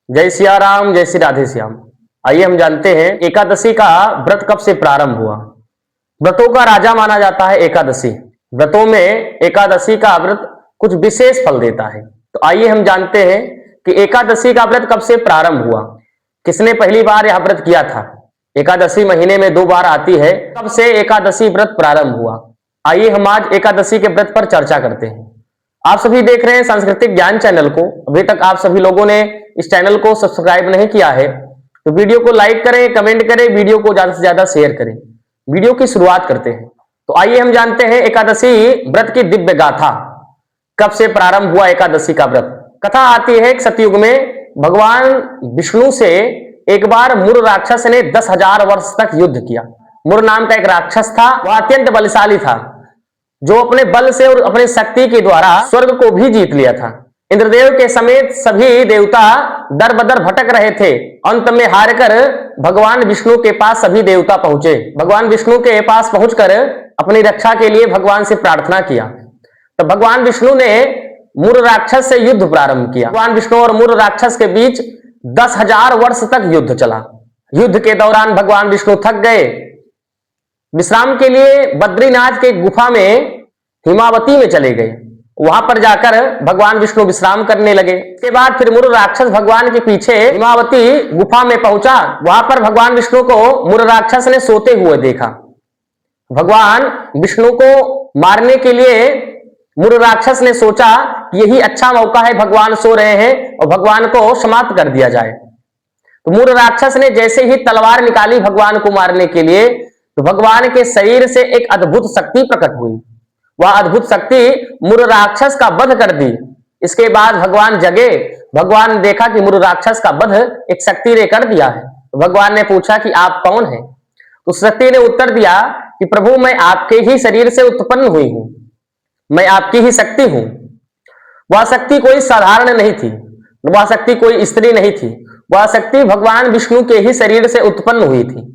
जय सिया राम, जय श्री राधे श्याम। आइए हम जानते हैं एकादशी का व्रत कब से प्रारंभ हुआ। व्रतों का राजा माना जाता है एकादशी। व्रतों में एकादशी का व्रत कुछ विशेष फल देता है। तो आइए हम जानते हैं कि एकादशी का व्रत कब से प्रारंभ हुआ, किसने पहली बार यह व्रत किया था। एकादशी महीने में 2 बार आती है, कब से एकादशी व्रत प्रारंभ हुआ। आइए हम आज एकादशी के व्रत पर चर्चा करते हैं। आप सभी देख रहे हैं सांस्कृतिक ज्ञान चैनल को। अभी तक आप सभी लोगों ने इस चैनल को सब्सक्राइब नहीं किया है तो वीडियो को लाइक करें, कमेंट करें, वीडियो को ज्यादा से ज्यादा शेयर करें। वीडियो की शुरुआत करते हैं। तो आइए हम जानते हैं एकादशी व्रत की दिव्य गाथा, कब से प्रारंभ हुआ एकादशी का व्रत। कथा आती है कि सतयुग में भगवान विष्णु से एक बार मुर राक्षस ने 10,000 वर्ष तक युद्ध किया। मुर नाम का एक राक्षस था, वह अत्यंत बलशाली था, जो अपने बल से और अपनी शक्ति के द्वारा स्वर्ग को भी जीत लिया था। इंद्रदेव के समेत सभी देवता दर बदर भटक रहे थे। अंत में हारकर भगवान विष्णु के पास सभी देवता पहुंचे। भगवान विष्णु के पास पहुंचकर अपनी रक्षा के लिए भगवान से प्रार्थना किया। तो भगवान विष्णु ने मुर राक्षस से युद्ध प्रारंभ किया। भगवान विष्णु और मुर राक्षस के बीच 10,000 वर्ष तक युद्ध चला। युद्ध के दौरान भगवान विष्णु थक गए। विश्राम के लिए बद्रीनाथ के गुफा में हिमावती में चले गए। वहां पर जाकर भगवान विष्णु विश्राम करने लगे। इसके बाद फिर मुर राक्षस भगवान के पीछे हिमावती गुफा में पहुंचा। वहां पर भगवान विष्णु को मुर राक्षस ने सोते हुए देखा। भगवान विष्णु को मारने के लिए मुर राक्षस ने सोचा यही अच्छा मौका है, भगवान सो रहे हैं और भगवान को समाप्त कर दिया जाए। तो मुर राक्षस ने जैसे ही तलवार निकाली भगवान को मारने के लिए, तो भगवान के शरीर से एक अद्भुत शक्ति प्रकट हुई। वह अद्भुत शक्ति मुर राक्षस का वध कर दी। इसके बाद भगवान जगे। भगवान ने देखा कि मुर राक्षस का वध एक शक्ति ने कर दिया है। तो भगवान ने पूछा कि आप कौन हैं। उस शक्ति ने उत्तर दिया कि प्रभु, मैं आपके ही शरीर से उत्पन्न हुई हूं, मैं आपकी ही शक्ति हूं। वह शक्ति कोई साधारण नहीं थी, वह शक्ति कोई स्त्री नहीं थी, वह शक्ति भगवान विष्णु के ही शरीर से उत्पन्न हुई थी।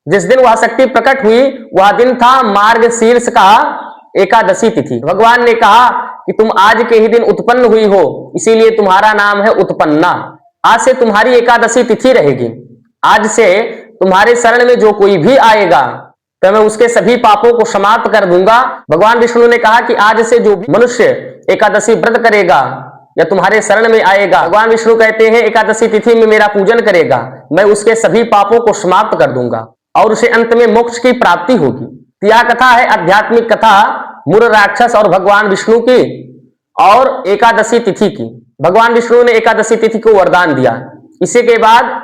जिस दिन वह शक्ति प्रकट हुई वह दिन था मार्गशीर्ष का एकादशी तिथि। भगवान ने कहा कि तुम आज के ही दिन उत्पन्न हुई हो, इसीलिए तुम्हारा नाम है उत्पन्ना। आज से तुम्हारी एकादशी तिथि रहेगी। आज से तुम्हारे शरण में जो कोई भी आएगा तो मैं उसके सभी पापों को समाप्त कर दूंगा। भगवान विष्णु ने कहा कि आज से जो भी मनुष्य एकादशी व्रत करेगा या तुम्हारे शरण में आएगा, भगवान विष्णु कहते हैं एकादशी तिथि में मेरा पूजन करेगा, मैं उसके सभी पापों को समाप्त कर दूंगा और उसे अंत में मोक्ष की प्राप्ति होगी। यह कथा है आध्यात्मिक कथा मुर राक्षस और भगवान विष्णु की और एकादशी तिथि की। भगवान विष्णु ने एकादशी तिथि को वरदान दिया। इसी के बाद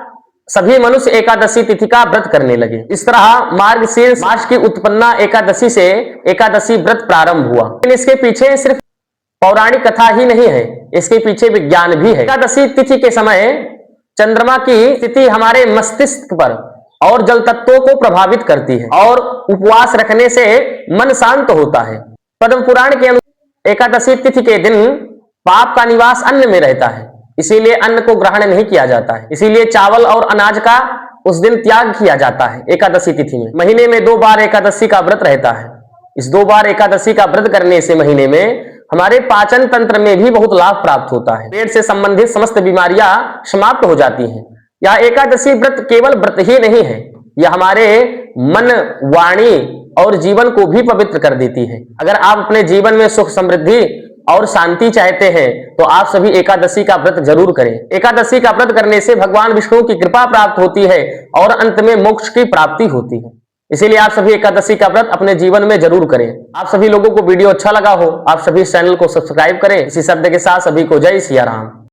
सभी मनुष्य एकादशी तिथि का व्रत करने लगे। इस तरह मार्गशीर्ष मास की उत्पन्ना एकादशी से एकादशी व्रत प्रारंभ हुआ। लेकिन इसके पीछे सिर्फ पौराणिक कथा ही नहीं है, इसके पीछे विज्ञान भी है। एकादशी तिथि के समय चंद्रमा की स्थिति हमारे मस्तिष्क पर और जल तत्वों को प्रभावित करती है और उपवास रखने से मन शांत होता है। पद्म पुराण के अनुसार एकादशी तिथि के दिन पाप का निवास अन्न में रहता है, इसीलिए अन्न को ग्रहण नहीं किया जाता है। इसीलिए चावल और अनाज का उस दिन त्याग किया जाता है एकादशी तिथि में। महीने में 2 बार एकादशी का व्रत रहता है। इस 2 बार एकादशी का व्रत करने से महीने में हमारे पाचन तंत्र में भी बहुत लाभ प्राप्त होता है। पेट से संबंधित समस्त बीमारियां समाप्त हो जाती हैं। यह एकादशी व्रत केवल व्रत ही नहीं है, यह हमारे मन, वाणी और जीवन को भी पवित्र कर देती है। अगर आप अपने जीवन में सुख, समृद्धि और शांति चाहते हैं तो आप सभी एकादशी का व्रत जरूर करें। एकादशी का व्रत करने से भगवान विष्णु की कृपा प्राप्त होती है और अंत में मोक्ष की प्राप्ति होती है। इसीलिए आप सभी एकादशी का व्रत अपने जीवन में जरूर करें। आप सभी लोगों को वीडियो अच्छा लगा हो, आप सभी इस चैनल को सब्सक्राइब करें। इसी शब्द के साथ सभी को जय सिया राम।